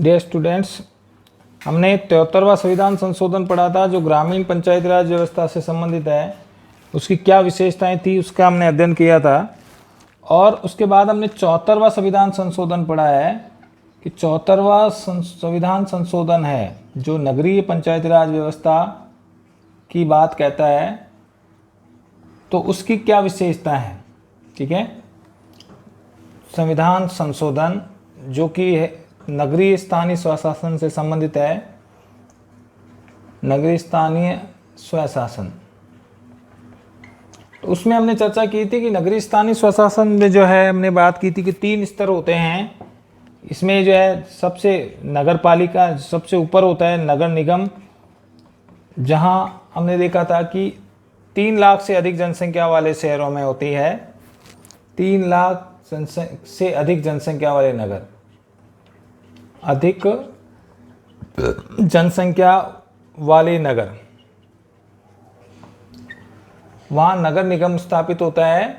Dear students, हमने 73वां संविधान संशोधन पढ़ा था जो ग्रामीण पंचायती राज व्यवस्था से संबंधित है। उसकी क्या विशेषताएं थी उसका हमने अध्ययन किया था। और उसके बाद हमने 74वां संविधान संशोधन पढ़ा है कि 74वां संविधान संशोधन है जो नगरीय पंचायती राज व्यवस्था की बात कहता है, तो उसकी क्या विशेषता है। ठीक है, संविधान संशोधन जो कि नगरीय स्थानीय स्वशासन से संबंधित है, नगरीय स्थानीय स्वशासन। तो उसमें हमने चर्चा की थी कि नगरीय स्थानीय स्वशासन में जो है हमने बात की थी कि 3 स्तर होते हैं। इसमें जो है सबसे नगर पालिका सबसे ऊपर होता है नगर निगम, जहां हमने देखा था कि 3 लाख से अधिक जनसंख्या वाले शहरों में होती है। 3 लाख से अधिक जनसंख्या वाले नगर, अधिक जनसंख्या वाले नगर, वहाँ नगर निगम स्थापित होता है।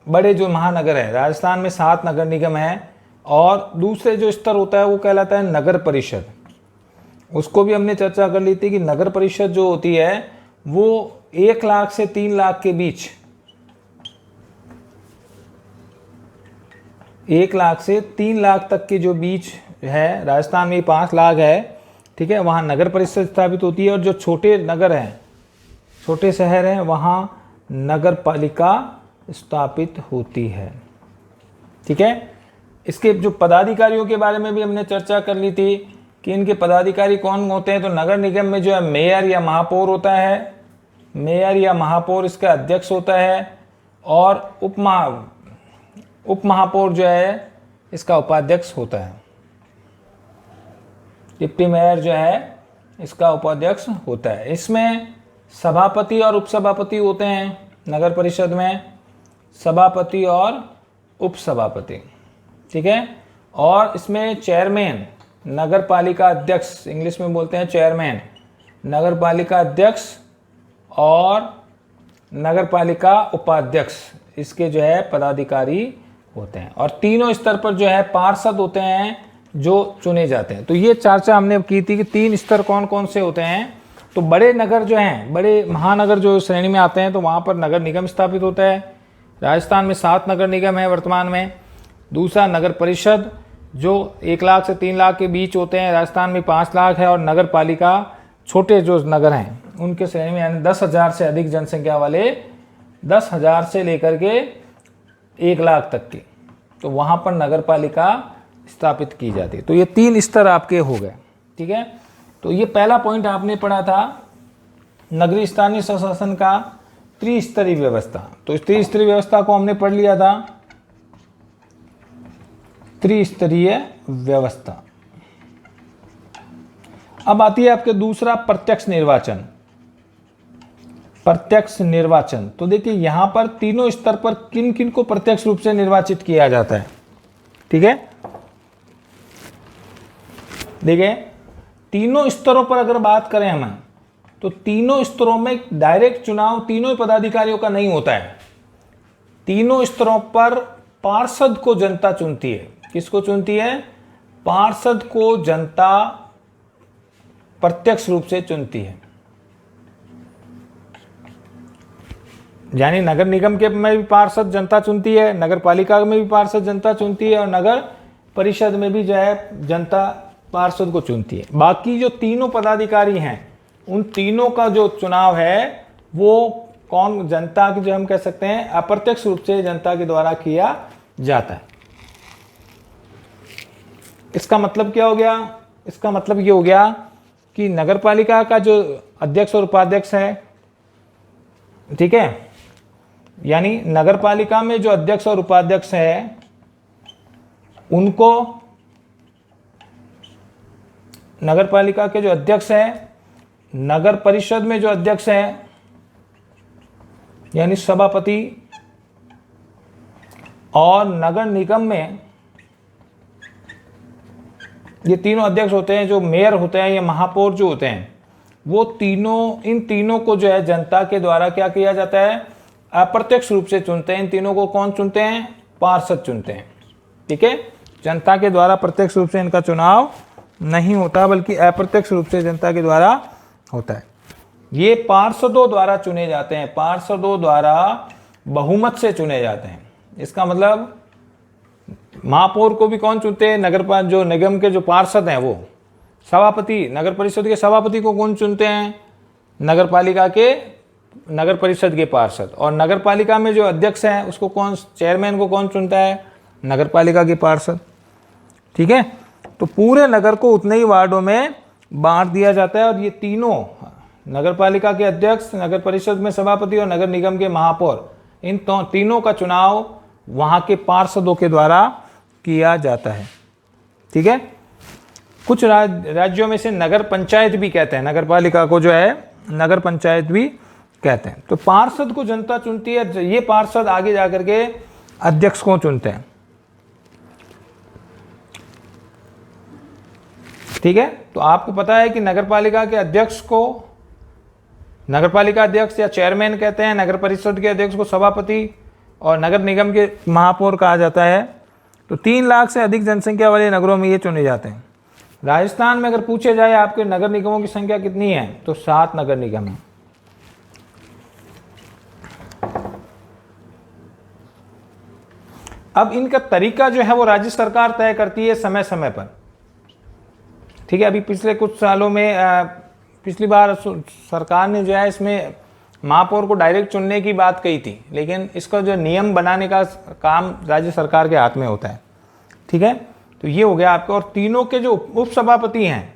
बड़े जो महानगर है, राजस्थान में 7 नगर निगम है। और दूसरे जो स्तर होता है वो कहलाता है नगर परिषद। उसको भी हमने चर्चा कर ली थी कि नगर परिषद जो होती है वो 1 लाख से 3 लाख के बीच, 1 लाख से 3 लाख तक के जो बीच है, राजस्थान में 5 लाख है। ठीक है, वहाँ नगर परिषद स्थापित होती है। और जो छोटे नगर हैं, छोटे शहर हैं, वहाँ नगर पालिका स्थापित होती है। ठीक है, इसके जो पदाधिकारियों के बारे में भी हमने चर्चा कर ली थी कि इनके पदाधिकारी कौन होते हैं। तो नगर निगम में जो है मेयर या महापौर होता है, मेयर या महापौर इसका अध्यक्ष होता है। और उप महापौर जो है इसका उपाध्यक्ष होता है। डिप्टी मेयर जो है इसका उपाध्यक्ष होता है। इसमें सभापति और उपसभापति होते हैं। नगर परिषद में सभापति और उपसभापति। ठीक है, और इसमें चेयरमैन, नगर पालिका अध्यक्ष, इंग्लिश में बोलते हैं चेयरमैन, नगर पालिका अध्यक्ष और नगर पालिका उपाध्यक्ष, इसके जो है पदाधिकारी होते हैं। और तीनों स्तर पर जो है पार्षद होते हैं जो चुने जाते हैं। तो ये चर्चा हमने की थी कि 3 स्तर कौन कौन से होते हैं। तो बड़े नगर जो हैं, बड़े महानगर जो श्रेणी में आते हैं, तो वहाँ पर नगर निगम स्थापित होता है। राजस्थान में 7 नगर निगम है वर्तमान में। दूसरा नगर परिषद जो 1 लाख से 3 लाख के बीच होते हैं, राजस्थान में 5 लाख है। और नगर पालिका छोटे जो नगर हैं उनके श्रेणी में, यानी 10,000 से अधिक जनसंख्या वाले, 10,000 से लेकर के 1 लाख तक की, तो वहाँ पर नगर पालिका स्थापित की जाती है। तो ये 3 स्तर आपके हो गए। ठीक है, तो ये पहला पॉइंट आपने पढ़ा था नगरीय स्थानीय स्वशासन का त्रिस्तरीय व्यवस्था। तो इस त्रिस्तरीय व्यवस्था को हमने पढ़ लिया था, त्रिस्तरीय व्यवस्था। अब आती है आपके दूसरा प्रत्यक्ष निर्वाचन। प्रत्यक्ष निर्वाचन, तो देखिए यहां पर तीनों स्तर पर किन किन को प्रत्यक्ष रूप से निर्वाचित किया जाता है। ठीक है, देखिए तीनों स्तरों पर अगर बात करें हम, तो तीनों स्तरों में डायरेक्ट चुनाव तीनों पदाधिकारियों का नहीं होता है। तीनों स्तरों पर पार्षद को जनता चुनती है। किसको चुनती है? पार्षद को जनता प्रत्यक्ष रूप से चुनती है। यानी नगर निगम के में भी पार्षद जनता चुनती है, नगर पालिका में भी पार्षद जनता चुनती है, और नगर परिषद में भी जो है जनता पार्षद को चुनती है। बाकी जो तीनों पदाधिकारी हैं उन तीनों का जो चुनाव है वो कौन, जनता की, जो हम कह सकते हैं अप्रत्यक्ष रूप से जनता के द्वारा किया जाता है। इसका मतलब क्या हो गया? इसका मतलब ये हो गया कि नगर पालिका का जो अध्यक्ष और उपाध्यक्ष है, ठीक है, यानी नगर पालिका में जो अध्यक्ष और उपाध्यक्ष है उनको, नगर पालिका के जो अध्यक्ष है, नगर परिषद में जो अध्यक्ष है यानी सभापति, और नगर निगम में ये तीनों अध्यक्ष होते हैं, जो मेयर होते हैं या महापौर जो होते हैं, वो तीनों, इन तीनों को जो है जनता के द्वारा क्या किया जाता है? अप्रत्यक्ष रूप से चुनते हैं। इन तीनों को कौन चुनते हैं? पार्षद चुनते हैं। ठीक है, जनता के द्वारा प्रत्यक्ष रूप से इनका चुनाव नहीं होता, बल्कि अप्रत्यक्ष रूप से जनता के द्वारा होता है। ये पार्षदों द्वारा चुने जाते हैं, पार्षदों द्वारा बहुमत से चुने जाते हैं। इसका मतलब महापौर को भी कौन चुनते हैं? नगर जो निगम के जो पार्षद हैं वो। सभापति, नगर परिषद के सभापति को कौन चुनते हैं? नगर पालिका के, नगर परिषद के पार्षद। और नगर पालिका में जो अध्यक्ष है उसको कौन, चेयरमैन को कौन चुनता है? नगर पालिका के पार्षद। ठीक है, तो पूरे नगर को उतने ही वार्डों में बांट दिया जाता है। और ये तीनों, नगर पालिका के अध्यक्ष, नगर परिषद में सभापति और नगर निगम के महापौर, इन तीनों का चुनाव वहाँ के पार्षदों के द्वारा किया जाता है। ठीक है, कुछ राज्यों में से नगर पंचायत भी कहते हैं, नगर पालिका को जो है नगर पंचायत भी कहते हैं। तो पार्षद को जनता चुनती है, ये पार्षद आगे जाकर के अध्यक्ष को चुनते हैं। ठीक है, तो आपको पता है कि नगर पालिका के अध्यक्ष को नगर पालिका अध्यक्ष या चेयरमैन कहते हैं, नगर परिषद के अध्यक्ष को सभापति और नगर निगम के महापौर कहा जाता है। तो 3 लाख से अधिक जनसंख्या वाले नगरों में ये चुने जाते हैं। राजस्थान में अगर पूछे जाए आपके नगर निगमों की संख्या कितनी है, तो 7 नगर निगम है। अब इनका तरीका जो है वो राज्य सरकार तय करती है समय समय पर। ठीक है, अभी पिछले कुछ सालों में पिछली बार सरकार ने जो है इसमें महापौर को डायरेक्ट चुनने की बात कही थी, लेकिन इसका जो नियम बनाने का काम राज्य सरकार के हाथ में होता है। ठीक है, तो ये हो गया आपका। और तीनों के जो उपसभापति हैं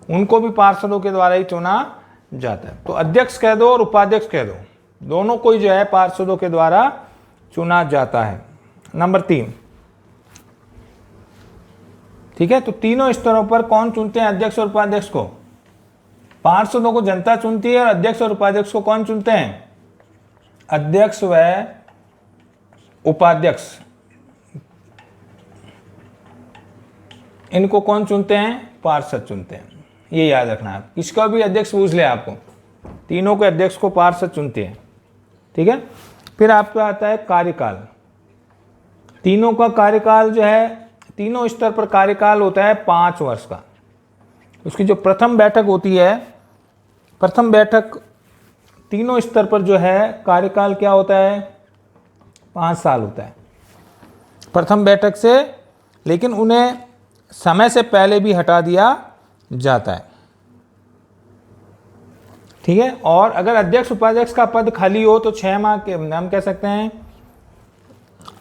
उनको भी पार्षदों के द्वारा ही चुना जाता है। तो अध्यक्ष कह दो और उपाध्यक्ष कह दो, दोनों को जो है पार्षदों के द्वारा चुना जाता है। नंबर 3, ठीक है, तो तीनों स्तरों पर कौन चुनते हैं अध्यक्ष और उपाध्यक्ष को? पार्षदों को जनता चुनती है और अध्यक्ष और उपाध्यक्ष को कौन चुनते हैं? अध्यक्ष व उपाध्यक्ष, इनको कौन चुनते हैं? पार्षद चुनते हैं। ये याद रखना है, इसका भी अध्यक्ष पूछ ले आपको, तीनों के अध्यक्ष को पार्षद चुनते हैं। ठीक है, फिर आपका आता है कार्यकाल। तीनों का कार्यकाल जो है, तीनों स्तर पर कार्यकाल होता है 5 वर्ष का। उसकी जो प्रथम बैठक होती है, प्रथम बैठक तीनों स्तर पर जो है कार्यकाल क्या होता है? 5 साल होता है प्रथम बैठक से, लेकिन उन्हें समय से पहले भी हटा दिया जाता है। ठीक है, और अगर अध्यक्ष उपाध्यक्ष का पद खाली हो तो 6 माह के, हम कह सकते हैं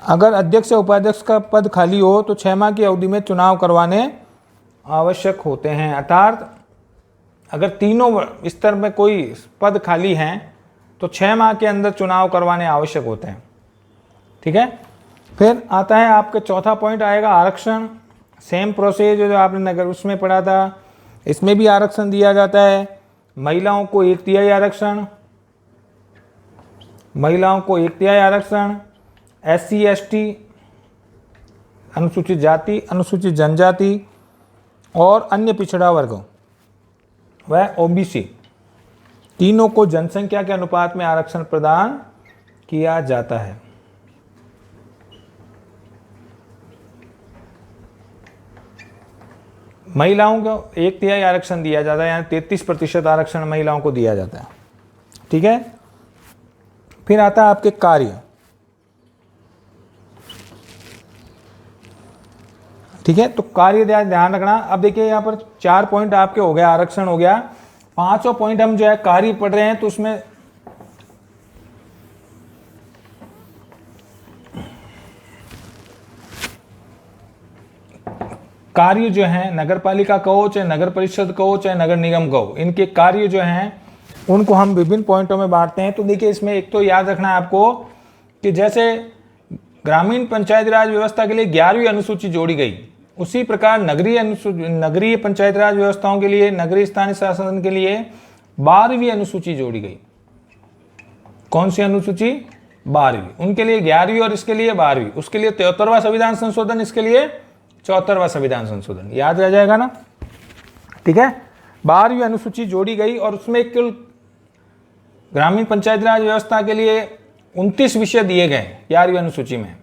अगर अध्यक्ष या उपाध्यक्ष का पद खाली हो तो 6 माह की अवधि में चुनाव करवाने आवश्यक होते हैं। अर्थात अगर तीनों स्तर में कोई पद खाली हैं तो 6 माह के अंदर चुनाव करवाने आवश्यक होते हैं। ठीक है, फिर आता है आपका चौथा पॉइंट आएगा आरक्षण। सेम प्रोसेस जो आपने नगर उसमें पढ़ा था, इसमें भी आरक्षण दिया जाता है। महिलाओं को 1/3 आरक्षण, महिलाओं को 1/3 आरक्षण, SC ST, अनुसूचित जाति, अनुसूचित जनजाति और अन्य पिछड़ा वर्ग वह OBC, तीनों को जनसंख्या के अनुपात में आरक्षण प्रदान किया जाता है। महिलाओं को 1/3 आरक्षण दिया जाता है, यानी 33% आरक्षण महिलाओं को दिया जाता है। ठीक है, फिर आता है आपके कार्य। ठीक है, तो कार्य ध्यान रखना। अब देखिए यहाँ पर 4 पॉइंट आपके हो गया, आरक्षण हो गया। 5वां पॉइंट हम जो है कार्य पढ़ रहे हैं, तो उसमें कार्य जो है, नगर पालिका कहो चाहे नगर परिषद कहो चाहे नगर निगम कहो, इनके कार्य जो हैं उनको हम विभिन्न पॉइंटों में बांटते हैं। तो देखिए इसमें एक तो याद रखना है आपको कि जैसे ग्रामीण पंचायती राज व्यवस्था के लिए 11वीं अनुसूची जोड़ी गई, उसी प्रकार नगरीय पंचायती राज व्यवस्थाओं के लिए, नगरीय स्थानीय शासन के लिए 12वीं अनुसूची जोड़ी गई। कौन सी अनुसूची? 12वीं। उनके लिए 11वीं और इसके लिए 12वीं। उसके लिए 73वां संविधान संशोधन, इसके लिए 74वां संविधान संशोधन। याद रह जाएगा ना? ठीक है, 12वीं अनुसूची जोड़ी गई और उसमें कुल ग्रामीण पंचायती राज व्यवस्था के लिए 29 विषय दिए गए 11वीं अनुसूची में,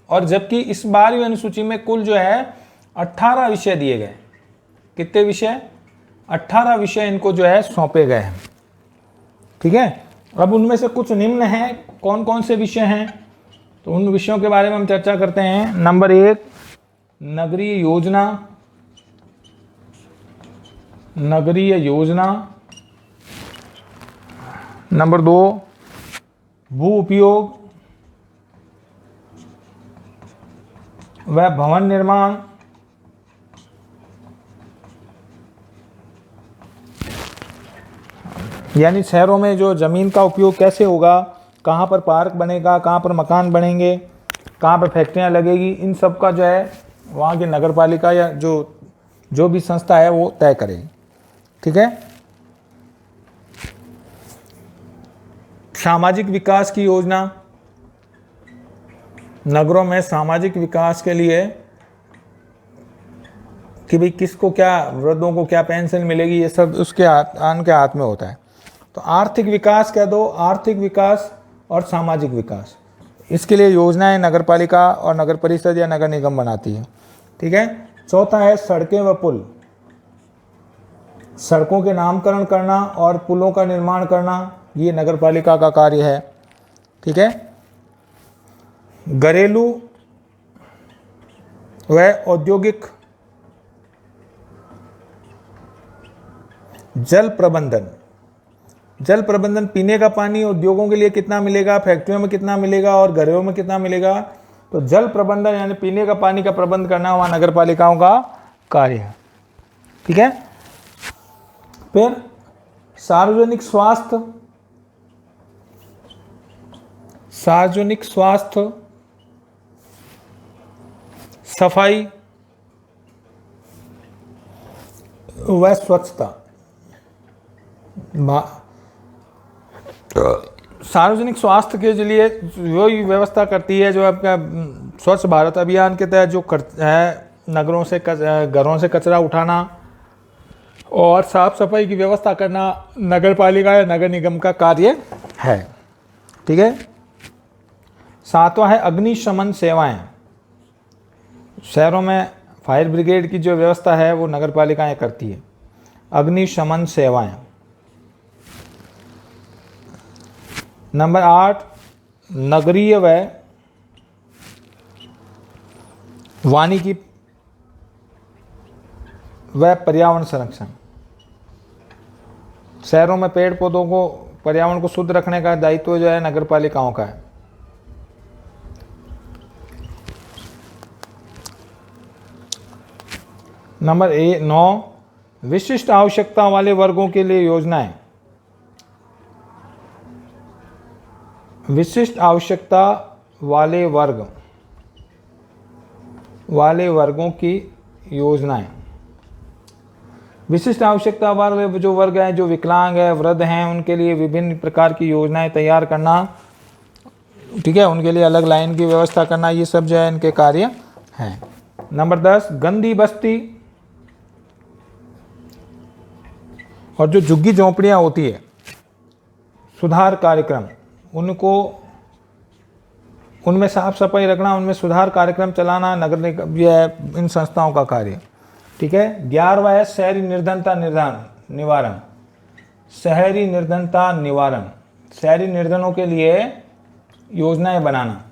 और जबकि इस 12वीं अनुसूची में कुल जो है 18 विषय दिए गए। कितने विषय? 18 विषय इनको जो है सौंपे गए हैं। ठीक है, अब उनमें से कुछ निम्न हैं। कौन कौन से विषय हैं, तो उन विषयों के बारे में हम चर्चा करते हैं। नंबर 1 नगरीय योजना, नगरीय योजना। नंबर 2 भू उपयोग व भवन निर्माण। यानी शहरों में जो ज़मीन का उपयोग कैसे होगा, कहाँ पर पार्क बनेगा, कहाँ पर मकान बनेंगे, कहाँ पर फैक्ट्रियाँ लगेगी, इन सब का जो है वहाँ की नगर पालिका या जो भी संस्था है वो तय करेगी। ठीक है। सामाजिक विकास की योजना, नगरों में सामाजिक विकास के लिए कि भाई किसको क्या, वृद्धों को क्या पेंशन मिलेगी, ये सब उसके हाथ में होता है। तो आर्थिक विकास कह दो, आर्थिक विकास और सामाजिक विकास, इसके लिए योजनाएं नगर पालिका और नगर परिषद या नगर निगम बनाती है। ठीक है। चौथा है सड़कें व पुल, सड़कों के नामकरण करना और पुलों का निर्माण करना, ये नगर पालिका का कार्य है। ठीक है। घरेलू व औद्योगिक जल प्रबंधन, जल प्रबंधन, पीने का पानी उद्योगों के लिए कितना मिलेगा, फैक्ट्रियों में कितना मिलेगा और घरों में कितना मिलेगा, तो जल प्रबंधन यानी पीने का पानी का प्रबंध करना वहाँ नगर पालिकाओं का कार्य है। ठीक है। फिर सार्वजनिक स्वास्थ्य, सार्वजनिक स्वास्थ्य, सफाई व स्वच्छता। सार्वजनिक स्वास्थ्य के लिए वो व्यवस्था करती है जो आपका स्वच्छ भारत अभियान के तहत जो है, नगरों से घरों से कचरा उठाना और साफ सफाई की व्यवस्था करना नगर पालिका या नगर निगम का कार्य है। ठीक है। 7वां है अग्निशमन सेवाएं, शहरों में फायर ब्रिगेड की जो व्यवस्था है वो नगर पालिकाएं करती है, अग्निशमन सेवाएं। नंबर 8 नगरीय व वानिकी व पर्यावरण संरक्षण, शहरों में पेड़ पौधों को, पर्यावरण को शुद्ध रखने का दायित्व जो है नगर पालिकाओं का है। नंबर 9 विशिष्ट आवश्यकता वाले वर्गों के लिए योजनाएं, विशिष्ट आवश्यकता वाले वर्गों की योजनाएं। विशिष्ट आवश्यकता वाले जो वर्ग हैं, जो विकलांग है, वृद्ध हैं, उनके लिए विभिन्न प्रकार की योजनाएं तैयार करना। ठीक है। उनके लिए अलग लाइन की व्यवस्था करना, ये सब जो है इनके कार्य हैं। नंबर 10 गंदी बस्ती और जो झुग्गी झोंपड़ियाँ होती है, सुधार कार्यक्रम, उनमें साफ सफाई रखना, उनमें सुधार कार्यक्रम चलाना नगर निगम है इन संस्थाओं का कार्य। ठीक है। 11वां है शहरी निर्धनता निवारण, शहरी निर्धनता निवारण, शहरी निर्धनों के लिए योजनाएं बनाना।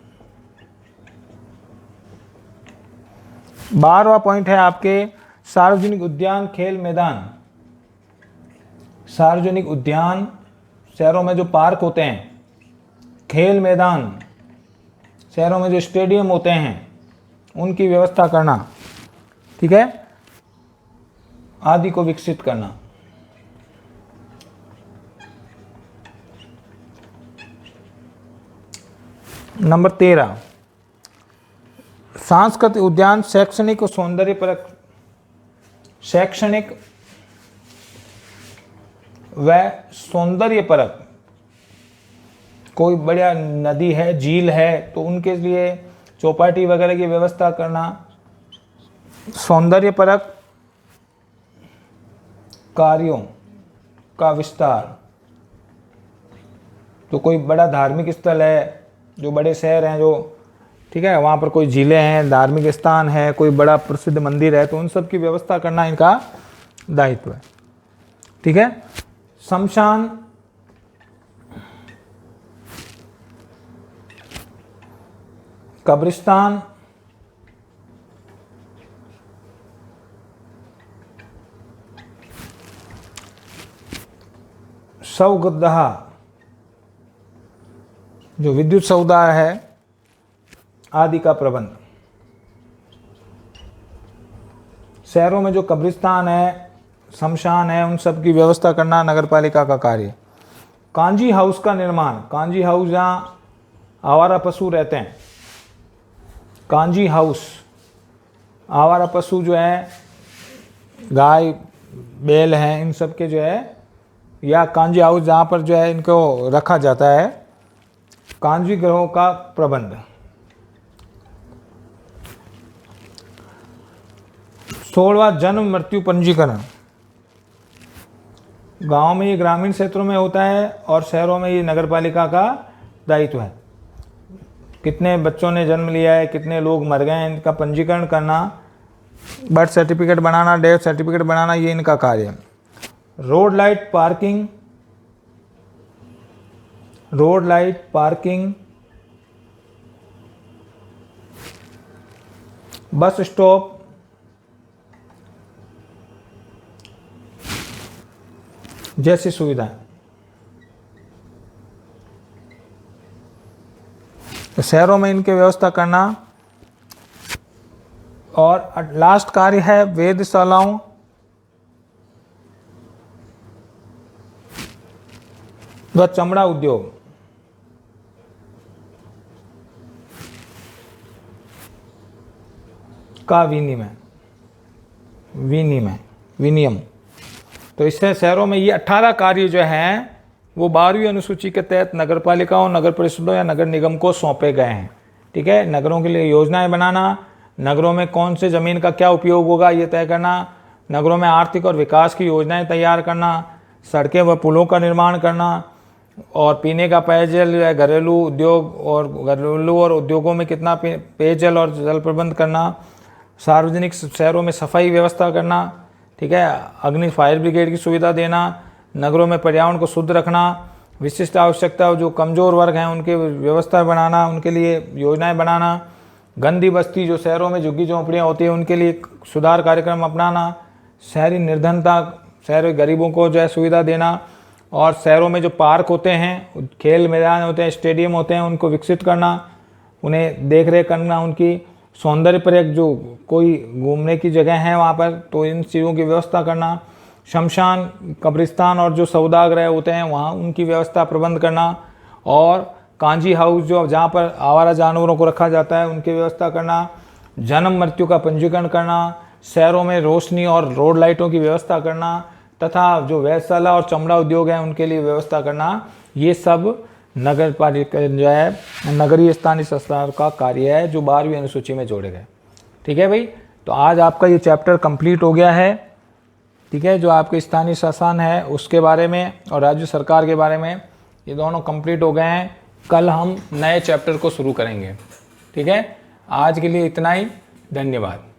12वां पॉइंट है आपके सार्वजनिक उद्यान खेल मैदान, सार्वजनिक उद्यान, शहरों में जो पार्क होते हैं, खेल मैदान, शहरों में जो स्टेडियम होते हैं उनकी व्यवस्था करना। ठीक है। आदि को विकसित करना। नंबर 13 सांस्कृतिक उद्यान, शैक्षणिक और सौंदर्यपरक, शैक्षणिक व सौंदर्यपरक, कोई बढ़िया नदी है, झील है, तो उनके लिए चौपाटी वगैरह की व्यवस्था करना। सौंदर्यपरक कार्यों का विस्तार, तो कोई बड़ा धार्मिक स्थल है, जो बड़े शहर हैं जो, ठीक है, वहाँ पर कोई झीलें हैं, धार्मिक स्थान है, कोई बड़ा प्रसिद्ध मंदिर है, तो उन सब की व्यवस्था करना इनका दायित्व है। ठीक है। शमशान, कब्रिस्तान, शवगृह, जो विद्युत समुदाय है आदि का प्रबंध। शहरों में जो कब्रिस्तान है, शमशान है, उन सब की व्यवस्था करना नगरपालिका का कार्य। कांजी हाउस का निर्माण, कांजी हाउस जहाँ आवारा पशु रहते हैं, कांजी हाउस, आवारा पशु जो है गाय बैल हैं, इन सब के जो है, या कांजी हाउस जहाँ पर जो है इनको रखा जाता है, कांजी गृहों का प्रबंध। 16वां जन्म मृत्यु पंजीकरण। गांव में ये ग्रामीण क्षेत्रों में होता है और शहरों में ये नगरपालिका का दायित्व है। कितने बच्चों ने जन्म लिया है, कितने लोग मर गए हैं, इनका पंजीकरण करना, बर्थ सर्टिफिकेट बनाना, डेथ सर्टिफिकेट बनाना, ये इनका कार्य है। Road light parking, road light parking, bus stop, जैसी सुविधाएं। तो शहरों में इनकी व्यवस्था करना। और लास्ट कार्य है वेधशालाओं, व चमड़ा उद्योग। का विनियम। तो इससे शहरों में ये 18 कार्य जो हैं वो 12वीं अनुसूची के तहत नगरपालिकाओं, नगर परिषदों या नगर निगम को सौंपे गए हैं। ठीक है। नगरों के लिए योजनाएं बनाना, नगरों में कौन से ज़मीन का क्या उपयोग होगा ये तय करना, नगरों में आर्थिक और विकास की योजनाएं तैयार करना, सड़कें व पुलों का निर्माण करना, और पीने का पेयजल या घरेलू और उद्योगों में कितना पेयजल और जल प्रबंध करना, सार्वजनिक शहरों में सफाई व्यवस्था करना। ठीक है। अग्नि फायर ब्रिगेड की सुविधा देना, नगरों में पर्यावरण को शुद्ध रखना, विशिष्ट आवश्यकता जो कमज़ोर वर्ग हैं उनके व्यवस्था बनाना, उनके लिए योजनाएं बनाना, गंदी बस्ती जो शहरों में झुग्गी झोंपड़ियाँ होती हैं उनके लिए सुधार कार्यक्रम अपनाना, शहरी निर्धनता, शहरी गरीबों को जो है सुविधा देना, और शहरों में जो पार्क होते हैं, खेल मैदान होते हैं, स्टेडियम होते हैं, उनको विकसित करना, उन्हें देख रेख करना, उनकी सौंदर्य पर्यटक जो कोई घूमने की जगह है वहाँ पर, तो इन चीज़ों की व्यवस्था करना। शमशान, कब्रिस्तान और जो सौदागृह होते हैं वहाँ उनकी व्यवस्था प्रबंध करना, और कांजी हाउस जो जहाँ पर आवारा जानवरों को रखा जाता है उनकी व्यवस्था करना, जन्म मृत्यु का पंजीकरण करना, शहरों में रोशनी और रोड लाइटों की व्यवस्था करना, तथा जो वेधशाला और चमड़ा उद्योग है उनके लिए व्यवस्था करना। ये सब नगर पालिका जो है नगरीय स्थानीय संस्थाओं का कार्य है जो 12वीं अनुसूची में जोड़े गए। ठीक है भाई। तो आज आपका ये चैप्टर कंप्लीट हो गया है। ठीक है। जो आपके स्थानीय शासन है उसके बारे में और राज्य सरकार के बारे में, ये दोनों कंप्लीट हो गए हैं। कल हम नए चैप्टर को शुरू करेंगे। ठीक है। आज के लिए इतना ही। धन्यवाद।